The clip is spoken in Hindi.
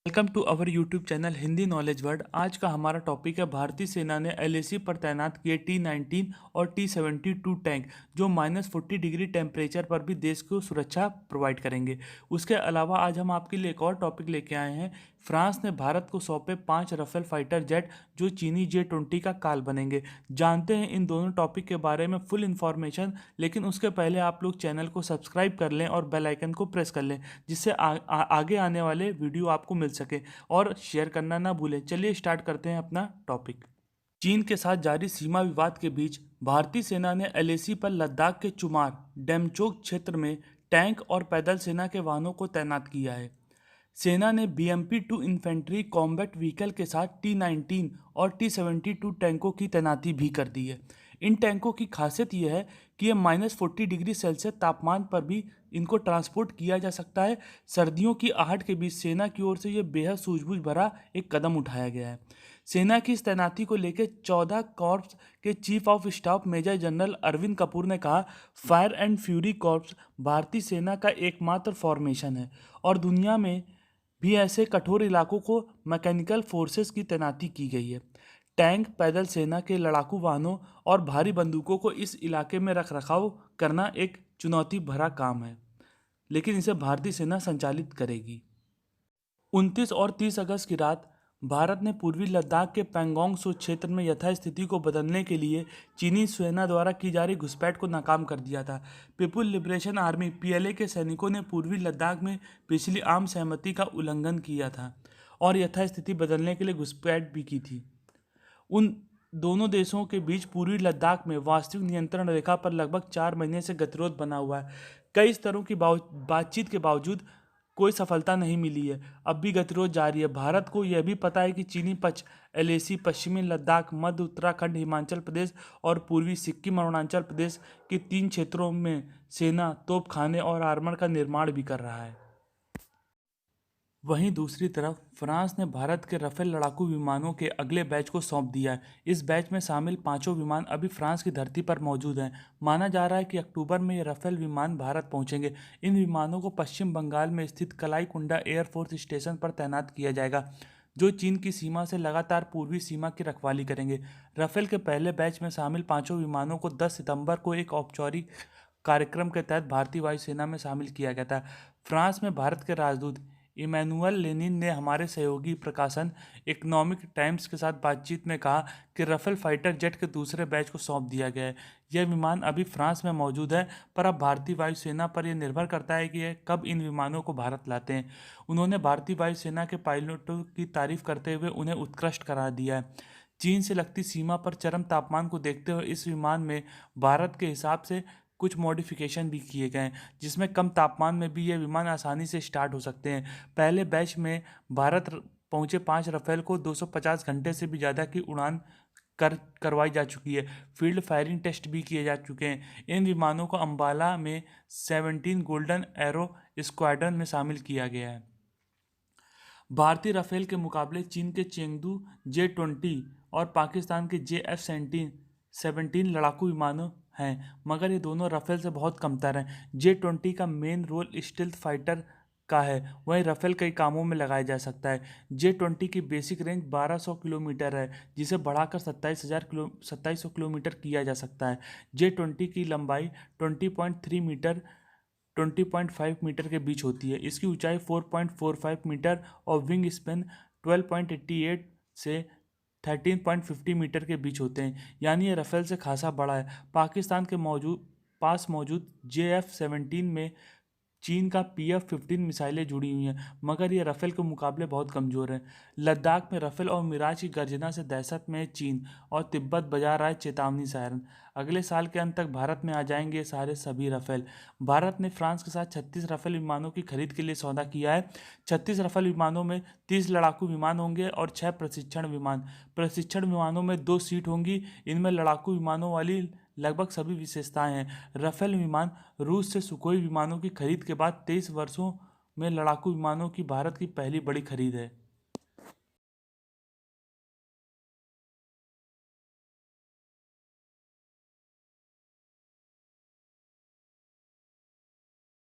Welcome to our YouTube channel Hindi knowledge world. आज का हमारा टॉपिक है भारतीय सेना ने एलएसी पर तैनात किए T-19 और T-72 टैंक जो -40 डिग्री टेम्परेचर पर भी देश को सुरक्षा प्रोवाइड करेंगे। उसके अलावा आज हम आपके लिए एक और टॉपिक लेके आए हैं। फ्रांस ने भारत को सौंपे 5 राफेल फाइटर जेट जो चीनी J-20 का काल बनेंगे। जानते हैं इन दोनों टॉपिक के बारे में फुल इन्फॉर्मेशन, लेकिन उसके पहले आप लोग चैनल को सब्सक्राइब कर लें और बेल आइकन को प्रेस कर लें, जिससे आगे आने वाले वीडियो आपको मिल सके और शेयर करना ना भूलें। चलिए स्टार्ट करते हैं अपना टॉपिक। चीन के साथ जारी सीमा विवाद के बीच भारतीय सेना ने एलएसी पर लद्दाख के चुमार डेमचोक क्षेत्र में टैंक और पैदल सेना के वाहनों को तैनात किया है। सेना ने BMP-2 इन्फेंट्री कॉम्बैट व्हीकल के साथ T-19 और T-72 टैंकों की तैनाती भी कर दी है। इन टैंकों की खासियत यह है कि ये -40 डिग्री सेल्सियस तापमान पर भी इनको ट्रांसपोर्ट किया जा सकता है। सर्दियों की आहट के बीच सेना की ओर से यह बेहद सूझबूझ भरा एक कदम उठाया गया है। सेना की इस तैनाती को लेकर 14 कॉर्प्स के chief of staff major general Arvind Kapoor ने कहा, फायर एंड फ्यूरी कॉर्प्स भारतीय सेना का एकमात्र फॉर्मेशन है और दुनिया में भी ऐसे कठोर इलाकों को मैकेनिकल फोर्सेस की तैनाती की गई है। टैंक, पैदल सेना के लड़ाकू वाहनों और भारी बंदूकों को इस इलाके में रखरखाव करना एक चुनौती भरा काम है, लेकिन इसे भारतीय सेना संचालित करेगी। 29 और 30 अगस्त की रात भारत ने पूर्वी लद्दाख के पैंगोंग सो क्षेत्र में यथास्थिति को बदलने के लिए चीनी सेना द्वारा की जा रही घुसपैठ को नाकाम कर दिया था। पीपुल लिबरेशन आर्मी PLA के सैनिकों ने पूर्वी लद्दाख में पिछली आम सहमति का उल्लंघन किया था और यथास्थिति बदलने के लिए घुसपैठ भी की थी। उन दोनों देशों के बीच पूर्वी लद्दाख में वास्तविक नियंत्रण रेखा पर लगभग 4 महीने से गतिरोध बना हुआ है। कई स्तरों की बातचीत के बावजूद कोई सफलता नहीं मिली है। अब भी गतिरोध जारी है। भारत को यह भी पता है कि चीनी पक्ष LAC, पश्चिमी लद्दाख, मध्य उत्तराखंड, हिमाचल प्रदेश और पूर्वी सिक्किम और अरुणाचल प्रदेश के 3 क्षेत्रों में सेना, तोपखाने और आर्मर का निर्माण भी कर रहा है। वहीं दूसरी तरफ फ्रांस ने भारत के राफेल लड़ाकू विमानों के अगले बैच को सौंप दिया है। इस बैच में शामिल 5 विमान अभी फ्रांस की धरती पर मौजूद हैं। माना जा रहा है कि अक्टूबर में ये राफेल विमान भारत पहुंचेंगे। इन विमानों को पश्चिम बंगाल में स्थित कलाईकुंडा एयरफोर्स स्टेशन पर तैनात किया जाएगा, जो चीन की सीमा से लगातार पूर्वी सीमा की रखवाली करेंगे। राफेल के पहले बैच में शामिल 5 विमानों को 10 सितंबर को एक औपचारिक कार्यक्रम के तहत भारतीय वायुसेना में शामिल किया गया था। फ्रांस में भारत के राजदूत इमैनुअल लेनिन ने हमारे सहयोगी प्रकाशन इकोनॉमिक टाइम्स के साथ बातचीत में कहा कि राफेल फाइटर जेट के दूसरे बैच को सौंप दिया गया है। यह विमान अभी फ्रांस में मौजूद है, पर अब भारतीय वायुसेना पर यह निर्भर करता है कि यह कब इन विमानों को भारत लाते हैं। उन्होंने भारतीय वायुसेना के पायलटों की तारीफ करते हुए उन्हें उत्कृष्ट करार दिया है। चीन से लगती सीमा पर चरम तापमान को देखते हुए इस विमान में भारत के हिसाब से कुछ मॉडिफिकेशन भी किए गए हैं, जिसमें कम तापमान में भी ये विमान आसानी से स्टार्ट हो सकते हैं। पहले बैच में भारत पहुंचे 5 राफेल को 250 घंटे से भी ज़्यादा की उड़ान करवाई जा चुकी है। फील्ड फायरिंग टेस्ट भी किए जा चुके हैं। इन विमानों को अंबाला में 17 गोल्डन एरो स्क्वाड्रन में शामिल किया गया है। भारतीय राफेल के मुकाबले चीन के चेंगडू J-20 और पाकिस्तान के JF-17 लड़ाकू विमानों हैं, मगर ये दोनों राफेल से बहुत कमतर हैं। J-20 का मेन रोल स्टील्थ फाइटर का है, वहीं राफेल कई कामों में लगाया जा सकता है। J-20 की बेसिक रेंज 1200 किलोमीटर है, जिसे बढ़ाकर 2700 किलोमीटर किया जा सकता है। J-20 की लंबाई 20.3 मीटर 20.5 मीटर के बीच होती है। इसकी ऊंचाई 4.45 मीटर और विंग स्पेन 12.88 से 13.50 मीटर के बीच होते हैं, यानी ये राफेल से खासा बड़ा है। पाकिस्तान के पास मौजूद JF-17 में चीन का PF-15 मिसाइलें जुड़ी हुई हैं, मगर ये राफेल के मुकाबले बहुत कमज़ोर है। लद्दाख में राफेल और मिराज की गर्जना से दहशत में है चीन और तिब्बत बजा रहा है चेतावनी सायरन। अगले साल के अंत तक भारत में आ जाएंगे सभी राफेल। भारत ने फ्रांस के साथ 36 राफेल विमानों की खरीद के लिए सौदा किया है। 36 राफेल विमानों में 30 लड़ाकू विमान होंगे और 6 प्रशिक्षण विमान। प्रशिक्षण विमानों में 2 सीट होंगी। इनमें लड़ाकू विमानों वाली लगभग सभी विशेषताएं हैं। राफेल विमान रूस से सुखोई विमानों की खरीद के बाद 23 वर्षों में लड़ाकू विमानों की भारत की पहली बड़ी खरीद है।